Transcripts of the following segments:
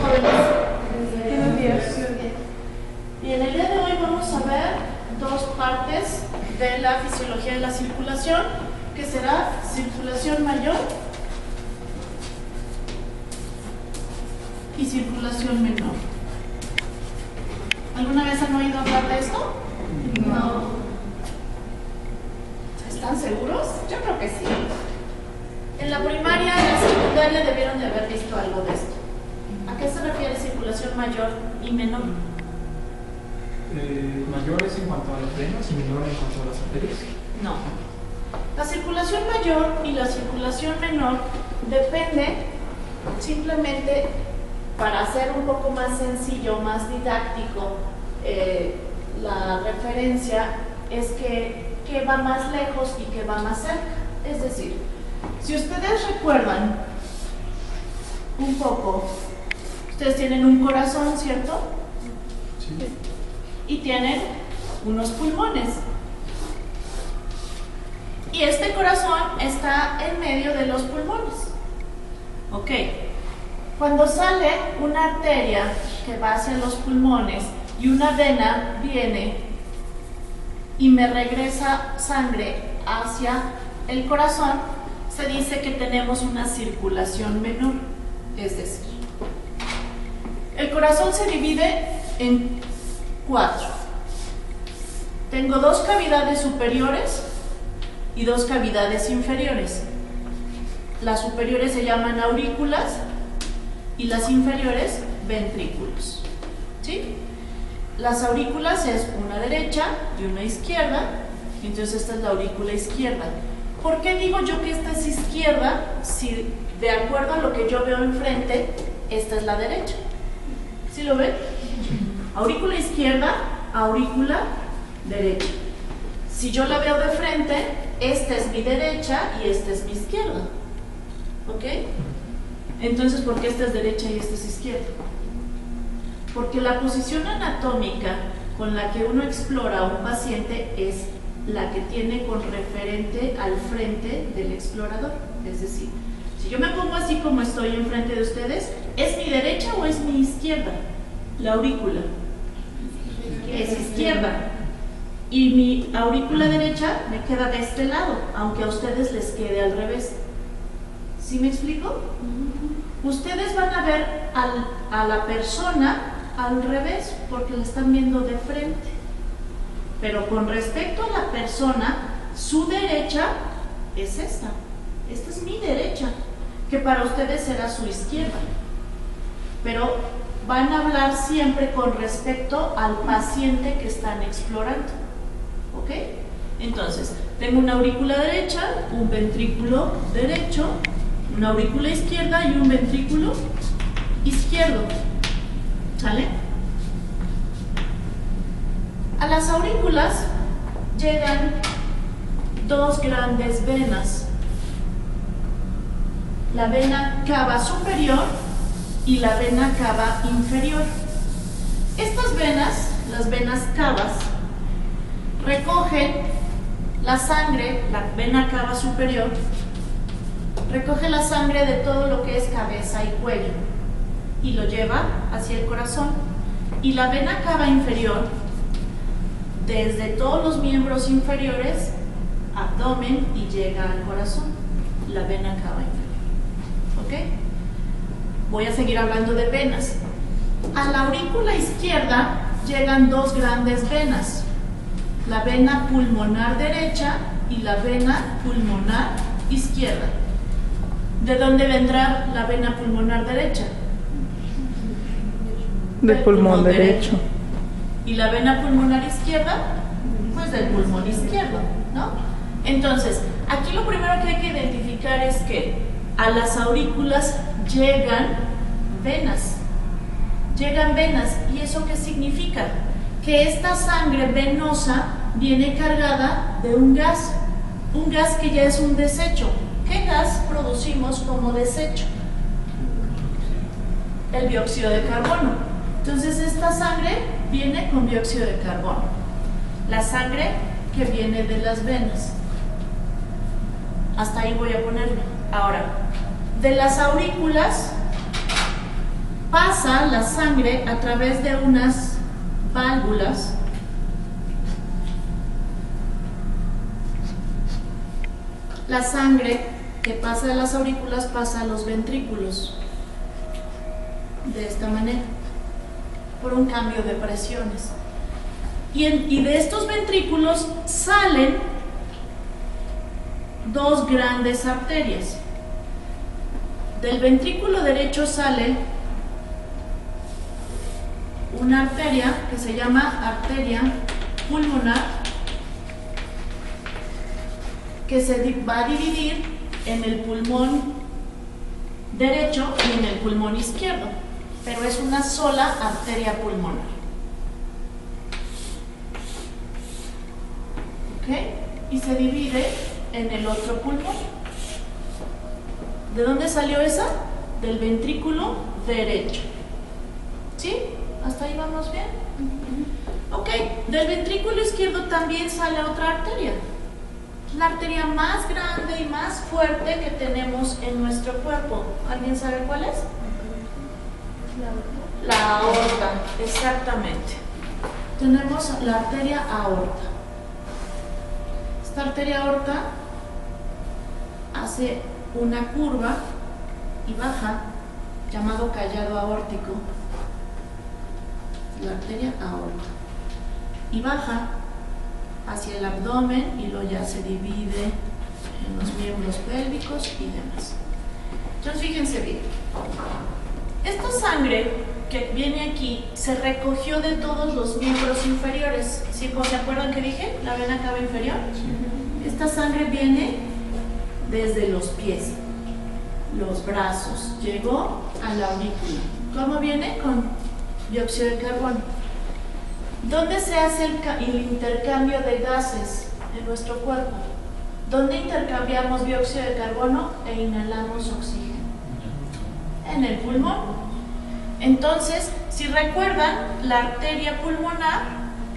jóvenes. Buenos días. Bien, el día de hoy vamos a ver dos partes de la fisiología de la circulación, que será circulación mayor y circulación menor. ¿Alguna vez han oído hablar de esto? No. ¿Están seguros? Yo creo que sí. En la primaria y en la secundaria debieron de haber visto algo de esto. ¿A qué se refiere circulación mayor y menor? Mayores en cuanto a las venas y menor en cuanto a las arterias. No. La circulación mayor y la circulación menor depende, simplemente para hacer un poco más sencillo, más didáctico, la referencia es que va más lejos y que va más cerca. Es decir, si ustedes recuerdan un poco, ustedes tienen un corazón, ¿cierto? Sí. Y tienen unos pulmones. Y este corazón está en medio de los pulmones. Ok. Cuando sale una arteria que va hacia los pulmones y una vena viene y me regresa sangre hacia el corazón, se dice que tenemos una circulación menor. Es decir, el corazón se divide en 4. Tengo dos cavidades superiores y dos cavidades inferiores. Las superiores se llaman aurículas y las inferiores ventrículos. ¿Sí? Las aurículas es una derecha y una izquierda, y entonces esta es la aurícula izquierda. ¿Por qué digo yo que esta es izquierda si de acuerdo a lo que yo veo enfrente, esta es la derecha? ¿Sí lo ven? Aurícula izquierda, aurícula derecha. Si yo la veo de frente, esta es mi derecha y esta es mi izquierda. ¿Ok? Entonces, ¿por qué esta es derecha y esta es izquierda? Porque la posición anatómica con la que uno explora a un paciente es la que tiene con referente al frente del explorador. Es decir, si yo me pongo así como estoy enfrente de ustedes, ¿es mi derecha o es mi izquierda? La aurícula es izquierda. Y mi aurícula derecha me queda de este lado, aunque a ustedes les quede al revés. ¿Sí me explico? Ustedes van a ver a la persona al revés, porque la están viendo de frente. Pero con respecto a la persona, su derecha es esta. Esta es mi derecha, que para ustedes será su izquierda. Pero van a hablar siempre con respecto al paciente que están explorando. ¿Ok? Entonces, tengo una aurícula derecha, un ventrículo derecho, una aurícula izquierda y un ventrículo izquierdo. ¿Sale? A las aurículas llegan dos grandes venas. La vena cava superior y la vena cava inferior. Estas venas, las venas cavas, recogen la sangre, la vena cava superior, recoge la sangre de todo lo que es cabeza y cuello y lo lleva hacia el corazón. Y la vena cava inferior, desde todos los miembros inferiores, abdomen y llega al corazón, la vena cava inferior. ¿Ok? Voy a seguir hablando de venas. A la aurícula izquierda llegan dos grandes venas, la vena pulmonar derecha y la vena pulmonar izquierda. ¿De dónde vendrá la vena pulmonar derecha? Del pulmón derecho. ¿Y la vena pulmonar izquierda? Pues del pulmón izquierdo, ¿no? Entonces, aquí lo primero que hay que identificar es que a las aurículas llegan venas. Llegan venas. ¿Y eso qué significa? Que esta sangre venosa viene cargada de un gas que ya es un desecho. ¿Qué gas producimos como desecho? El dióxido de carbono. Entonces esta sangre viene con dióxido de carbono. La sangre que viene de las venas. Hasta ahí voy a ponerlo. Ahora, de las aurículas pasa la sangre a través de unas válvulas la sangre que pasa de las aurículas pasa a los ventrículos de esta manera por un cambio de presiones y de estos ventrículos salen dos grandes arterias. Del ventrículo derecho sale una arteria que se llama arteria pulmonar, que se va a dividir en el pulmón derecho y en el pulmón izquierdo, pero es una sola arteria pulmonar. ¿Ok? Y se divide en el otro pulmón. ¿De dónde salió esa? Del ventrículo derecho. ¿Sí? ¿Hasta ahí vamos bien? Ok, del ventrículo izquierdo también sale otra arteria. La arteria más grande y más fuerte que tenemos en nuestro cuerpo. ¿Alguien sabe cuál es? La aorta, exactamente. Tenemos la arteria aorta. Esta arteria aorta hace una curva y baja, llamado callado aórtico, la arteria aorta, y baja hacia el abdomen y luego ya se divide en los miembros pélvicos y demás. Entonces fíjense bien, esta sangre que viene aquí se recogió de todos los miembros inferiores. ¿Sí? ¿Se acuerdan que dije? La vena cava inferior. Esta sangre viene desde los pies, los brazos, llegó a la aurícula. ¿Cómo viene? Con dióxido de carbono. ¿Dónde se hace el intercambio de gases en nuestro cuerpo? ¿Dónde intercambiamos dióxido de carbono e inhalamos oxígeno? En el pulmón. Entonces, si recuerdan, la arteria pulmonar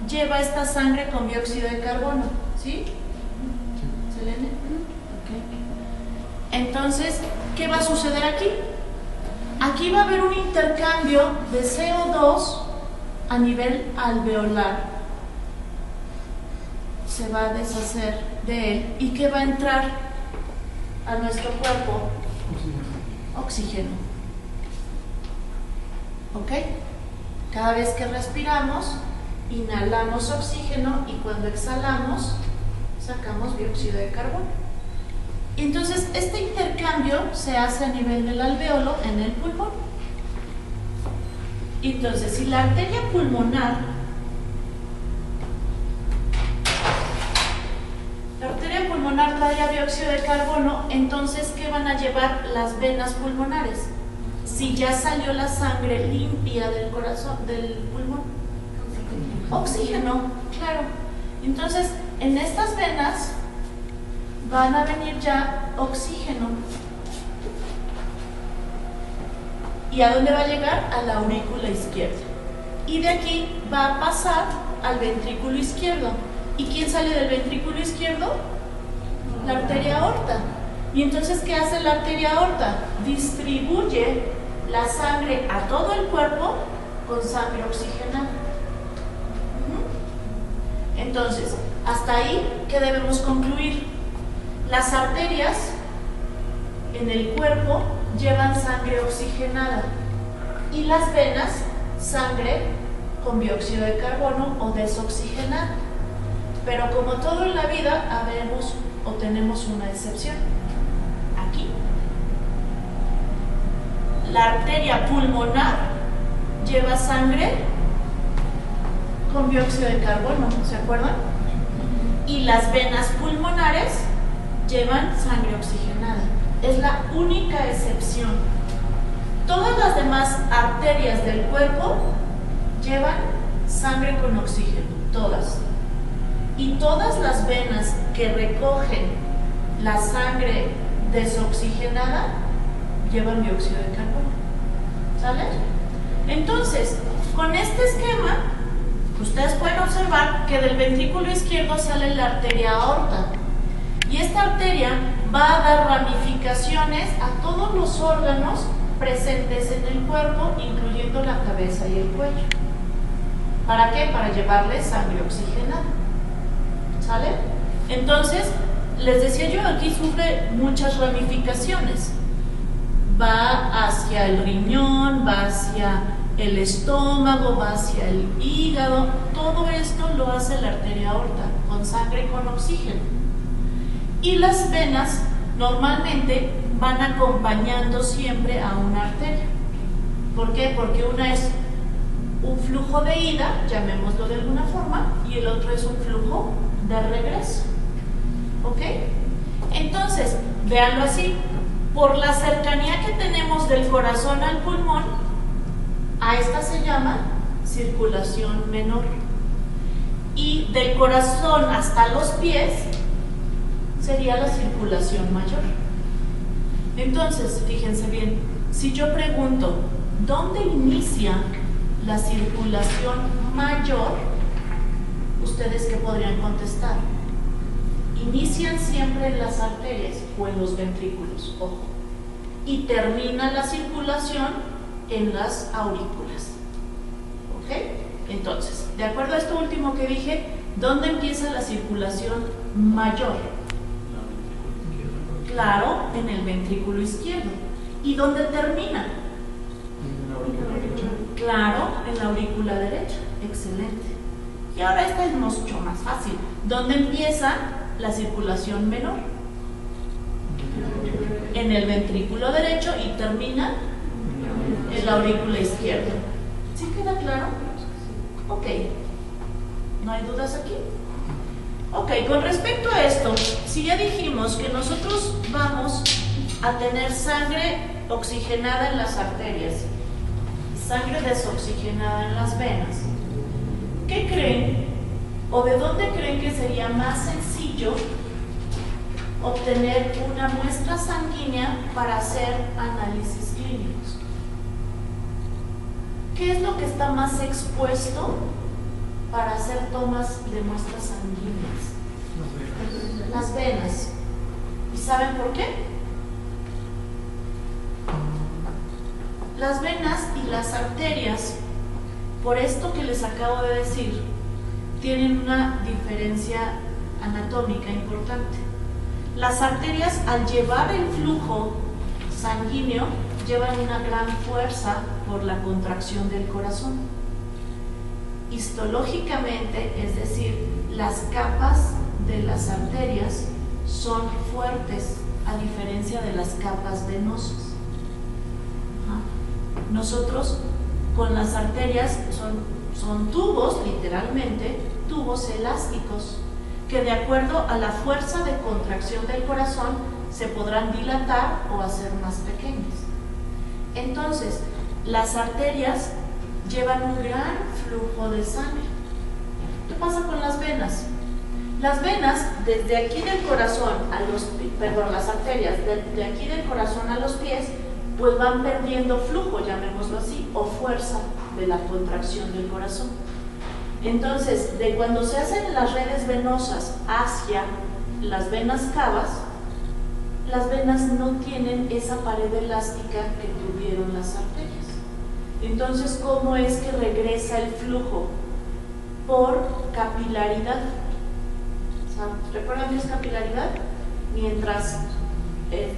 lleva esta sangre con dióxido de carbono, ¿sí? ¿Selene? Ok. Entonces, ¿qué va a suceder aquí? Aquí va a haber un intercambio de CO2 a nivel alveolar. Se va a deshacer de él. ¿Y qué va a entrar a nuestro cuerpo? Oxígeno. ¿Ok? Cada vez que respiramos, inhalamos oxígeno y cuando exhalamos, sacamos dióxido de carbono. Entonces, este intercambio se hace a nivel del alveolo en el pulmón. Entonces, si la arteria pulmonar, trae dióxido de carbono, entonces, ¿qué van a llevar las venas pulmonares? Si ya salió la sangre limpia del corazón, del pulmón. Oxígeno, claro. Entonces, en estas venas van a venir ya oxígeno. ¿Y a dónde va a llegar? A la aurícula izquierda. Y de aquí va a pasar al ventrículo izquierdo. ¿Y quién sale del ventrículo izquierdo? La arteria aorta. ¿Y entonces qué hace la arteria aorta? Distribuye la sangre a todo el cuerpo con sangre oxigenada. Entonces, hasta ahí, ¿qué debemos concluir? Las arterias en el cuerpo llevan sangre oxigenada y las venas sangre con dióxido de carbono o desoxigenada. Pero como todo en la vida, habemos o tenemos una excepción. Aquí. La arteria pulmonar lleva sangre con dióxido de carbono, ¿se acuerdan? Y las venas pulmonares llevan sangre oxigenada. Es la única excepción. Todas las demás arterias del cuerpo llevan sangre con oxígeno, todas. Y todas las venas que recogen la sangre desoxigenada llevan dióxido de carbono. ¿Sale? Entonces, con este esquema, ustedes pueden observar que del ventrículo izquierdo sale la arteria aorta Y esta arteria va a dar ramificaciones a todos los órganos presentes en el cuerpo, incluyendo la cabeza y el cuello. ¿Para qué? Para llevarle sangre oxigenada. ¿Sale? Entonces, les decía yo, aquí sufre muchas ramificaciones. Va hacia el riñón, va hacia el estómago, va hacia el hígado. Todo esto lo hace la arteria aorta, con sangre y con oxígeno. Y las venas normalmente van acompañando siempre a una arteria. ¿Por qué? Porque una es un flujo de ida, llamémoslo de alguna forma, y el otro es un flujo de regreso. ¿Ok? Entonces, véanlo así. Por la cercanía que tenemos del corazón al pulmón, a esta se llama circulación menor. Y del corazón hasta los pies sería la circulación mayor. Entonces, fíjense bien, si yo pregunto, ¿dónde inicia la circulación mayor? ¿Ustedes qué podrían contestar? Inician siempre en las arterias o en los ventrículos, ojo, y termina la circulación en las aurículas. ¿Ok? Entonces, de acuerdo a esto último que dije, ¿dónde empieza la circulación mayor? Claro, en el ventrículo izquierdo. ¿Y dónde termina? En la aurícula derecha. Claro, en la aurícula derecha. Excelente. Y ahora esta es mucho más fácil. ¿Dónde empieza la circulación menor? En el ventrículo derecho y termina en la aurícula izquierda. ¿Sí queda claro? Ok. ¿No hay dudas aquí? Ok, con respecto a esto, si ya dijimos que nosotros vamos a tener sangre oxigenada en las arterias y sangre desoxigenada en las venas, ¿qué creen o de dónde creen que sería más sencillo obtener una muestra sanguínea para hacer análisis clínicos? ¿Qué es lo que está más expuesto para hacer tomas de muestras sanguíneas? Las venas. ¿Y saben por qué? Las venas y las arterias, por esto que les acabo de decir, tienen una diferencia anatómica importante. Las arterias, al llevar el flujo sanguíneo, llevan una gran fuerza por la contracción del corazón. Histológicamente, es decir, las capas de las arterias son fuertes, a diferencia de las capas venosas. Nosotros con las arterias son tubos, literalmente, tubos elásticos, que de acuerdo a la fuerza de contracción del corazón se podrán dilatar o hacer más pequeñas. Entonces, las arterias llevan un gran flujo de sangre. ¿Qué pasa con las venas? Las venas, desde aquí del corazón a los, las arterias, de aquí del corazón a los pies, pues van perdiendo flujo, llamémoslo así, o fuerza de la contracción del corazón. Entonces, de cuando se hacen las redes venosas hacia las venas cavas, las venas no tienen esa pared elástica que tuvieron las arterias. Entonces, ¿cómo es que regresa el flujo? Por capilaridad. ¿Recuerdan qué es capilaridad? Mientras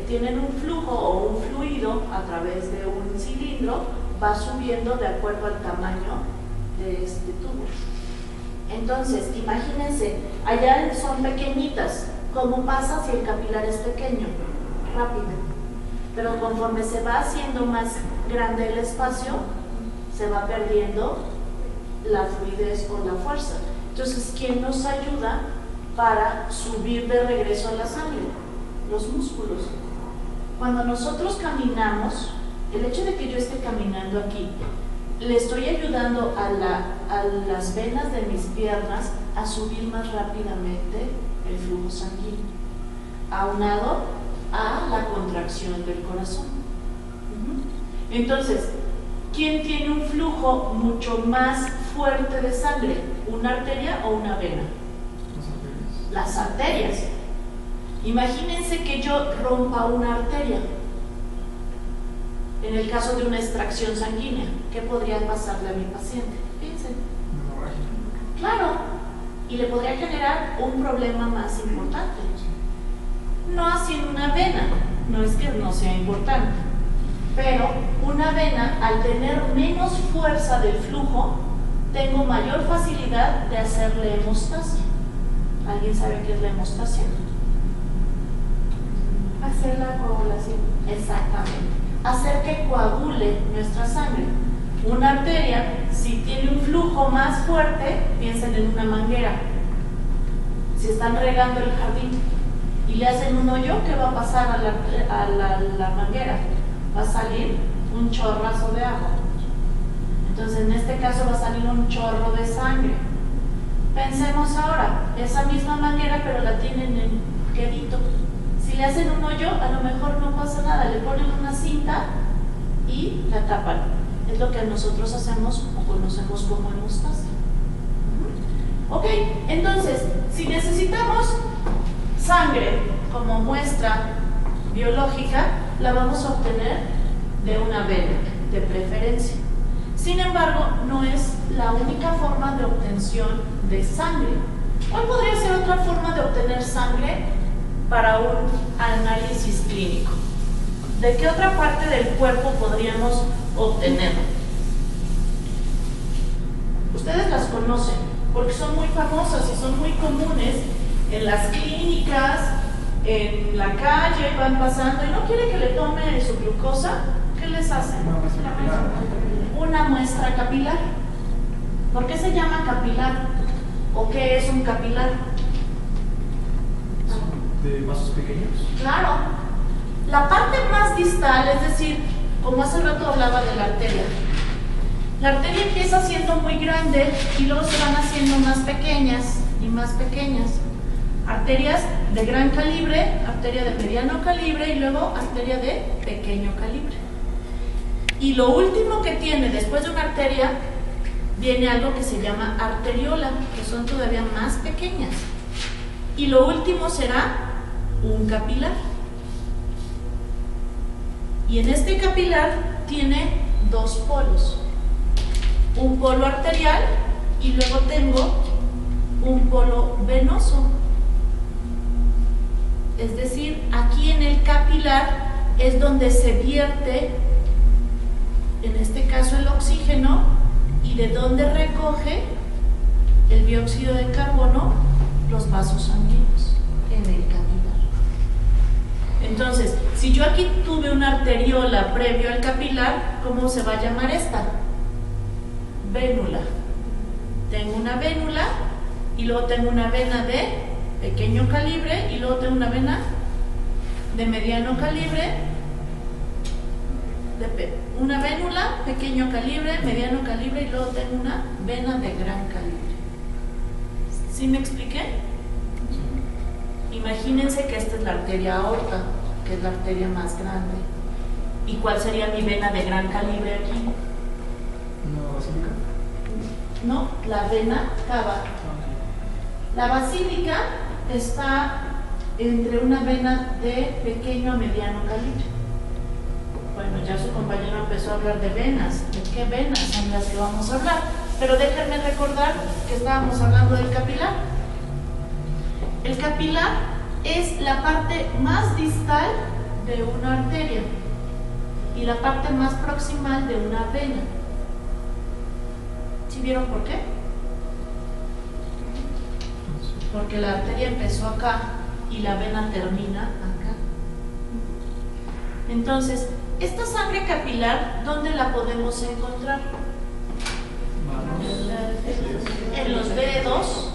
tienen un flujo o un fluido a través de un cilindro, va subiendo de acuerdo al tamaño de este tubo. Entonces, imagínense, allá son pequeñitas. ¿Cómo pasa si el capilar es pequeño? Rápido. Pero conforme se va haciendo más grande el espacio, se va perdiendo la fluidez o la fuerza. Entonces, ¿quién nos ayuda para subir de regreso a la sangre? Los músculos. Cuando nosotros caminamos, el hecho de que yo esté caminando aquí, le estoy ayudando a las venas de mis piernas a subir más rápidamente el flujo sanguíneo, aunado a la contracción del corazón. Entonces, ¿quién tiene un flujo mucho más fuerte de sangre? ¿Una arteria o una vena? Las arterias. Imagínense que yo rompa una arteria. En el caso de una extracción sanguínea, ¿qué podría pasarle a mi paciente? Piensen. Claro, y le podría generar un problema más importante. No así en una vena, no es que no sea importante, pero una vena, al tener menos fuerza del flujo, tengo mayor facilidad de hacerle hemostasia. ¿Alguien sabe qué es la hemostasia? Hacer la coagulación. Exactamente. Hacer que coagule nuestra sangre. Una arteria, si tiene un flujo más fuerte, piensen en una manguera. Si están regando el jardín y le hacen un hoyo, ¿qué va a pasar a la manguera? Va a salir un chorrazo de agua. Entonces, en este caso va a salir un chorro de sangre. Pensemos ahora, esa misma manguera, pero la tienen en quedito. Si le hacen un hoyo, a lo mejor no pasa nada, le ponen una cinta y la tapan. Es lo que nosotros hacemos o conocemos como hemostasia. Ok, entonces, si necesitamos sangre como muestra biológica, la vamos a obtener de una vena, de preferencia. Sin embargo, no es la única forma de obtención de sangre. ¿Cuál podría ser otra forma de obtener sangre para un análisis clínico? ¿De qué otra parte del cuerpo podríamos obtenerlo? Ustedes las conocen porque son muy famosas y son muy comunes en las clínicas, en la calle, van pasando y no quiere que le tome su glucosa. ¿Qué les hacen? Una muestra capilar. ¿Por qué se llama capilar? ¿O qué es un capilar? ¿De vasos pequeños? Claro. La parte más distal, es decir, como hace rato hablaba de la arteria. La arteria empieza siendo muy grande y luego se van haciendo más pequeñas y más pequeñas. Arterias de gran calibre, arteria de mediano calibre y luego arteria de pequeño calibre. Y lo último que tiene después de una arteria, viene algo que se llama arteriola, que son todavía más pequeñas. Y lo último será un capilar. Y en este capilar tiene dos polos. Un polo arterial y luego tengo un polo venoso. Es decir, aquí en el capilar es donde se vierte, en este caso el oxígeno, y de donde recoge el dióxido de carbono los vasos sanguíneos en el capilar. Entonces, si yo aquí tuve una arteriola previo al capilar, ¿cómo se va a llamar esta? Vénula. Tengo una vénula y luego tengo una vena de pequeño calibre y luego tengo una vena de mediano calibre, una vénula, pequeño calibre, mediano calibre y luego tengo una vena de gran calibre. ¿Sí me expliqué? Imagínense que esta es la arteria aorta, que es la arteria más grande. ¿Y cuál sería mi vena de gran calibre aquí? ¿Una basílica? No, la vena cava. La basílica está entre una vena de pequeño a mediano calibre. Bueno, ya su compañero empezó a hablar de venas. ¿De qué venas son las que vamos a hablar? Pero déjenme recordar que estábamos hablando del capilar. El capilar es la parte más distal de una arteria y la parte más proximal de una vena. ¿Sí vieron por qué? Porque la arteria empezó acá y la vena termina acá. Entonces, esta sangre capilar, ¿dónde la podemos encontrar? En los dedos,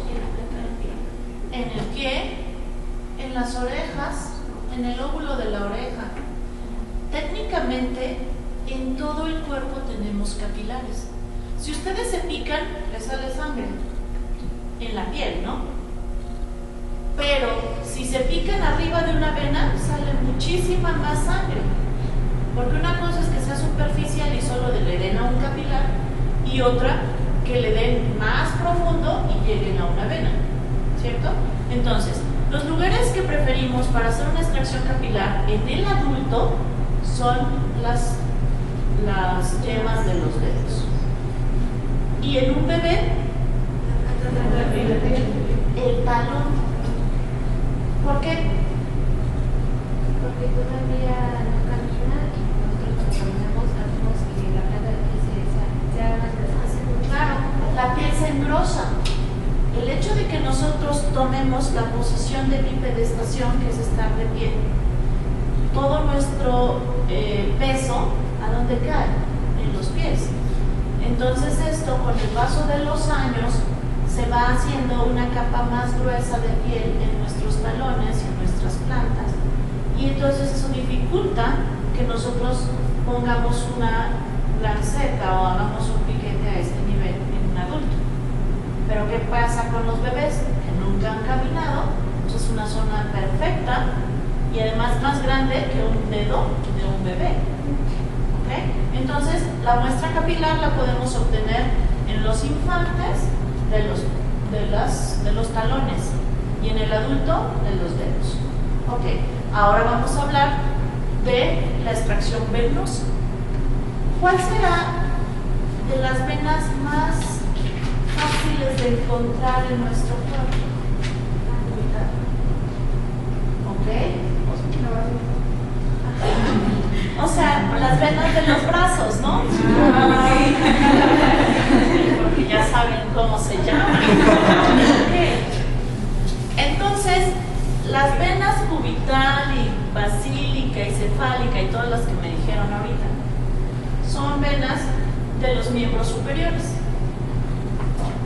en el pie, en las orejas, en el óvulo de la oreja. Técnicamente, en todo el cuerpo tenemos capilares. Si ustedes se pican, les sale sangre en la piel, ¿no? Pero si se pican arriba de una vena, sale muchísima más sangre. Porque una cosa es que sea superficial y solo le den a un capilar, y otra que le den más profundo y lleguen a una vena, ¿cierto? Entonces, Los lugares que preferimos para hacer una extracción capilar en el adulto son las yemas de los dedos. Y en un bebé, el talón. ¿Por qué? Porque todavía no camina y nosotros cuando caminamos hacemos que la planta de pie se haga más. Claro, la piel se engrosa. El hecho de que nosotros tomemos la posición de bipedestación, que es estar de pie, todo nuestro peso, ¿a dónde cae? En los pies. Entonces esto, con el paso de los años, se va haciendo una capa más gruesa de piel en nuestros talones y en nuestras plantas. Y entonces eso dificulta que nosotros pongamos una lanceta o hagamos un piquete a este nivel en un adulto. Pero ¿qué pasa con los bebés que nunca han caminado? Pues es una zona perfecta y además más grande que un dedo de un bebé. ¿Okay? Entonces, la muestra capilar la podemos obtener en los infantes de los talones y en el adulto de los dedos. Ok, ahora vamos a hablar de la extracción venosa. ¿Cuál será de las venas más fáciles de encontrar en nuestro cuerpo? ¿Ok? O sea, las venas de los brazos, ¿no? Porque ya saben cómo se llaman. Okay. Entonces, las venas cubital y basílica y cefálica y todas las que me dijeron ahorita son venas de los miembros superiores.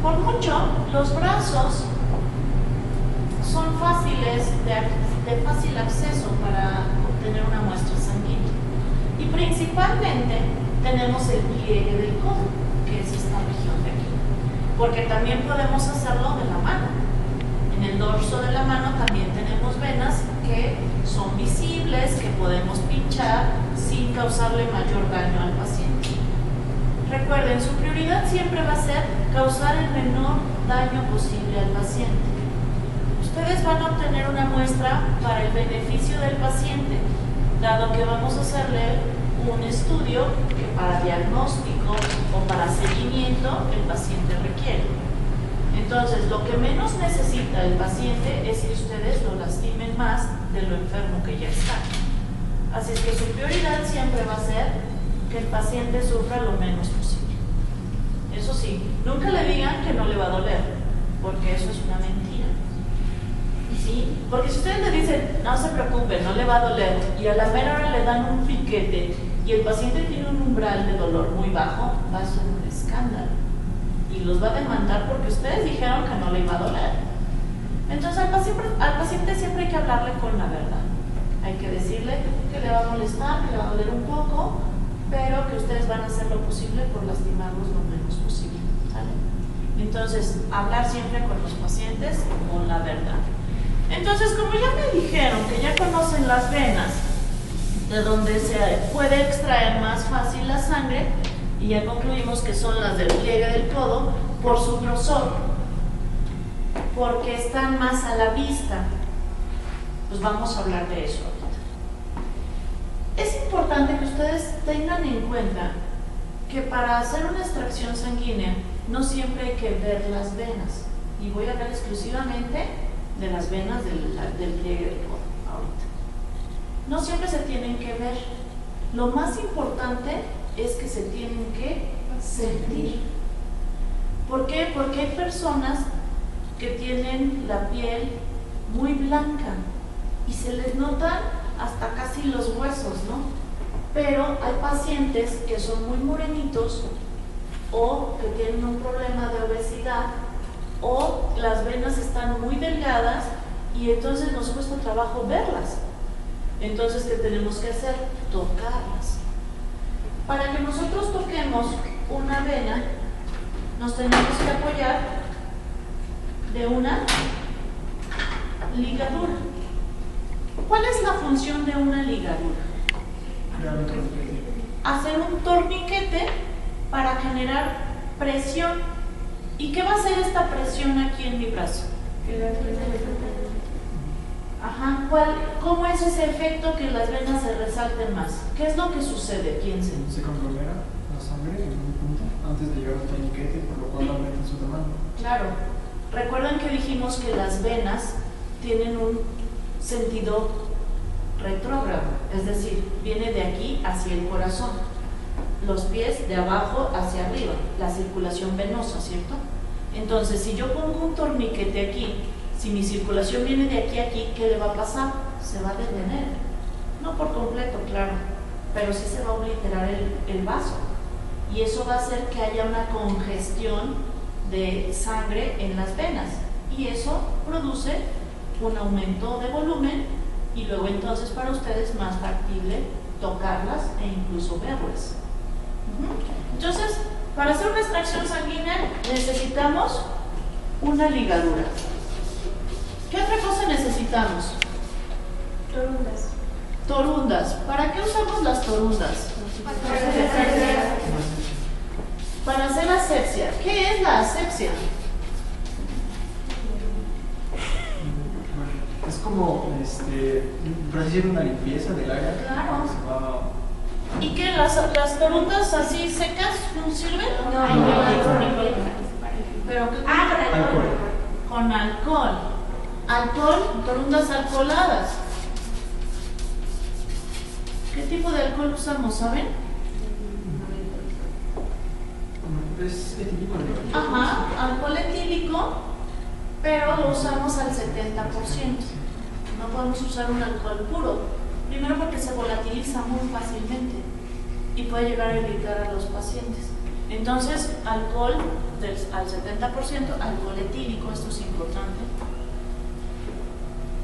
Por mucho, los brazos son fáciles de fácil acceso para obtener una muestra sanguínea. Y principalmente tenemos el pliegue del codo, que es esta región de aquí. Porque también podemos hacerlo de la mano. En el dorso de la mano también tenemos venas que son visibles, que podemos pinchar sin causarle mayor daño al paciente. Recuerden, su prioridad siempre va a ser causar el menor daño posible al paciente. Ustedes van a obtener una muestra para el beneficio del paciente, dado que vamos a hacerle un estudio que para diagnóstico o para seguimiento el paciente requiere. Entonces, lo que menos necesita el paciente es que ustedes lo lastimen más de lo enfermo que ya está. Así es que su prioridad siempre va a ser que el paciente sufra lo menos posible. Eso sí, nunca le digan que no le va a doler, porque eso es una mentira. ¿Sí? Porque si ustedes le dicen, no se preocupe, no le va a doler, y a la mera hora le dan un piquete y el paciente tiene un umbral de dolor muy bajo, va a ser un escándalo. Y los va a demandar porque ustedes dijeron que no le iba a doler. Entonces al paciente siempre hay que hablarle con la verdad. Hay que decirle que le va a molestar, que le va a doler un poco, pero que ustedes van a hacer lo posible por lastimarlos lo menos posible. ¿Sale? Entonces, hablar siempre con los pacientes con la verdad. Entonces, como ya me dijeron que ya conocen las venas de donde se puede extraer más fácil la sangre, y ya concluimos que son las del pliegue del codo por su grosor, porque están más a la vista, pues vamos a hablar de eso ahorita. Es importante que ustedes tengan en cuenta que para hacer una extracción sanguínea no siempre hay que ver las venas, y voy a hablar exclusivamente de las venas del pliegue del codo ahorita. No siempre se tienen que ver. Lo más importante es que se tienen que sentir. ¿Por qué? Porque hay personas que tienen la piel muy blanca y se les notan hasta casi los huesos, ¿no? Pero hay pacientes que son muy morenitos o que tienen un problema de obesidad o las venas están muy delgadas y entonces nos cuesta trabajo verlas. Entonces, ¿qué tenemos que hacer? Tocarlas. Para que nosotros toquemos una vena, nos tenemos que apoyar de una ligadura. ¿Cuál es la función de una ligadura? Hacer un torniquete para generar presión. ¿Y qué va a hacer esta presión aquí en mi brazo? Ajá, ¿cómo es ese efecto que las venas se resalten más? ¿Qué es lo que sucede? Piensen. Se conglomera la sangre en un punto antes de llegar al torniquete, por lo cual aumenta su tamaño. Claro. Recuerden que dijimos que las venas tienen un sentido retrógrado, es decir, viene de aquí hacia el corazón, los pies de abajo hacia arriba, la circulación venosa, ¿cierto? Entonces, si yo pongo un torniquete aquí, si mi circulación viene de aquí a aquí, ¿qué le va a pasar? Se va a detener. No por completo, claro, pero sí se va a obliterar el vaso. Y eso va a hacer que haya una congestión de sangre en las venas. Y eso produce un aumento de volumen y luego entonces para ustedes más factible tocarlas e incluso verlas. Entonces, para hacer una extracción sanguínea necesitamos una ligadura. ¿Qué otra cosa necesitamos? Torundas. Torundas. ¿Para qué usamos las torundas? Para hacer asepsia. ¿Qué es la asepsia? Es como, por así decirlo, una limpieza del área. Claro. Que se va... ¿Y qué? ¿Las torundas así secas no sirven? ¿Pero qué? Alcohol. Con alcohol. Alcohol, torundas alcoholadas. ¿Qué tipo de alcohol usamos, saben? Es etílico. Ajá, alcohol etílico, pero lo usamos al 70%. No podemos usar un alcohol puro. Primero porque se volatiliza muy fácilmente y puede llegar a irritar a los pacientes. Entonces, alcohol al 70%, alcohol etílico, esto es importante.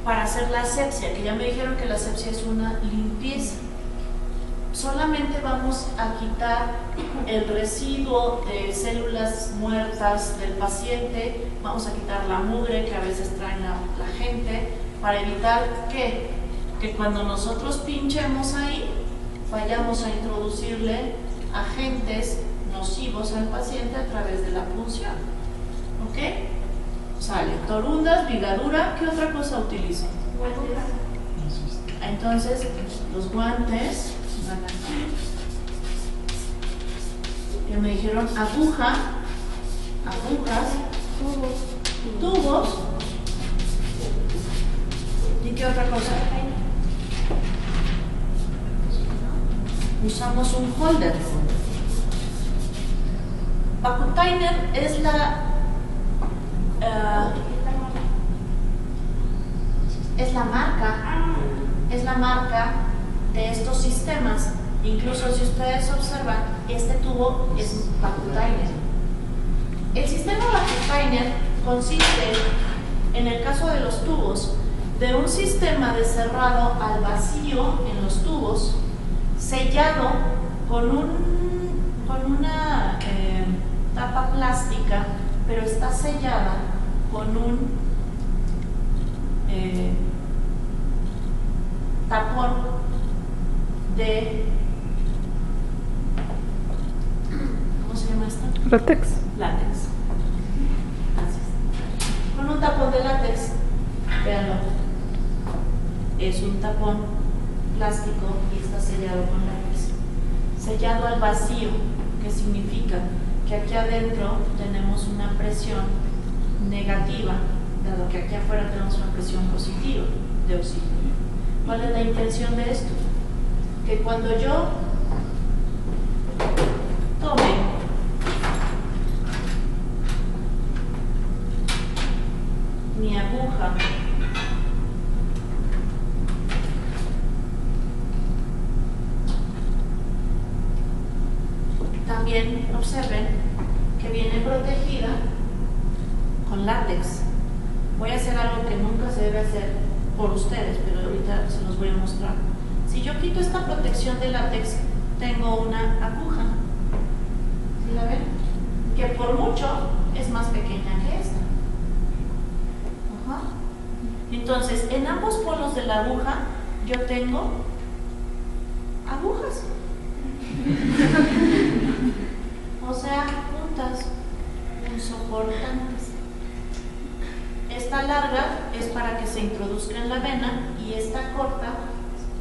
Para hacer la asepsia, que ya me dijeron que la asepsia es una limpieza. Solamente vamos a quitar el residuo de células muertas del paciente, vamos a quitar la mugre que a veces trae la gente, para evitar que cuando nosotros pinchemos ahí, vayamos a introducirle agentes nocivos al paciente a través de la punción. ¿Ok? Sale. Torundas, ligadura, ¿qué otra cosa utilizan? Entonces, los guantes, que me dijeron agujas, tubos, ¿y qué otra cosa? Usamos un holder. Vacutainer es la marca de estos sistemas. Incluso si ustedes observan, este tubo es Vacutainer. El sistema Vacutainer consiste, en el caso de los tubos, de un sistema de cerrado al vacío en los tubos, sellado con una tapa plástica, pero está sellada con un tapón de, ¿cómo se llama esto? Látex. Látex. Gracias. Con un tapón de látex, véanlo, es un tapón plástico y está sellado con látex. Sellado al vacío, que significa que aquí adentro tenemos una presión negativa, dado que aquí afuera tenemos una presión positiva de oxígeno. ¿Cuál es la intención de esto? Que cuando yo tome mi aguja también observen que viene protegida con látex. Voy a hacer algo que nunca se debe hacer por ustedes, pero ahorita se los voy a mostrar. Si yo quito esta protección de látex, tengo una aguja. ¿Sí la ven? Que por mucho es más pequeña que esta. Ajá. Entonces, en ambos polos de la aguja, yo tengo agujas. O sea, puntas, soportantes. Esta larga es para que se introduzca en la vena y esta corta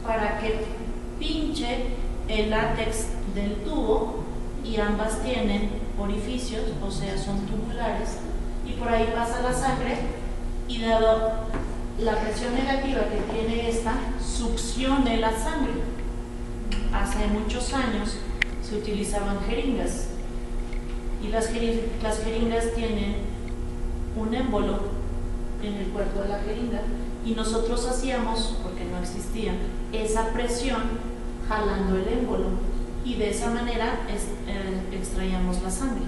para que pinche el látex del tubo, y ambas tienen orificios, o sea, son tubulares, y por ahí pasa la sangre, y dado la presión negativa que tiene esta, succione la sangre. Hace muchos años se utilizaban jeringas, y las jeringas tienen un émbolo en el cuerpo de la jeringa, y nosotros hacíamos, porque no existía, esa presión jalando el émbolo, y de esa manera extraíamos la sangre.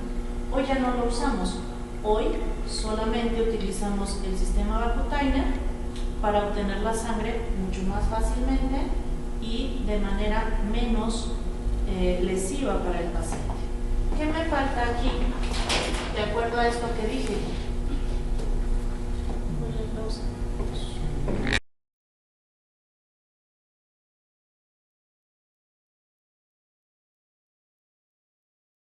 Hoy ya no lo usamos, hoy solamente utilizamos el sistema Vacutainer para obtener la sangre mucho más fácilmente y de manera menos lesiva para el paciente. ¿Qué me falta aquí? De acuerdo a esto que dije. Voy a pausar.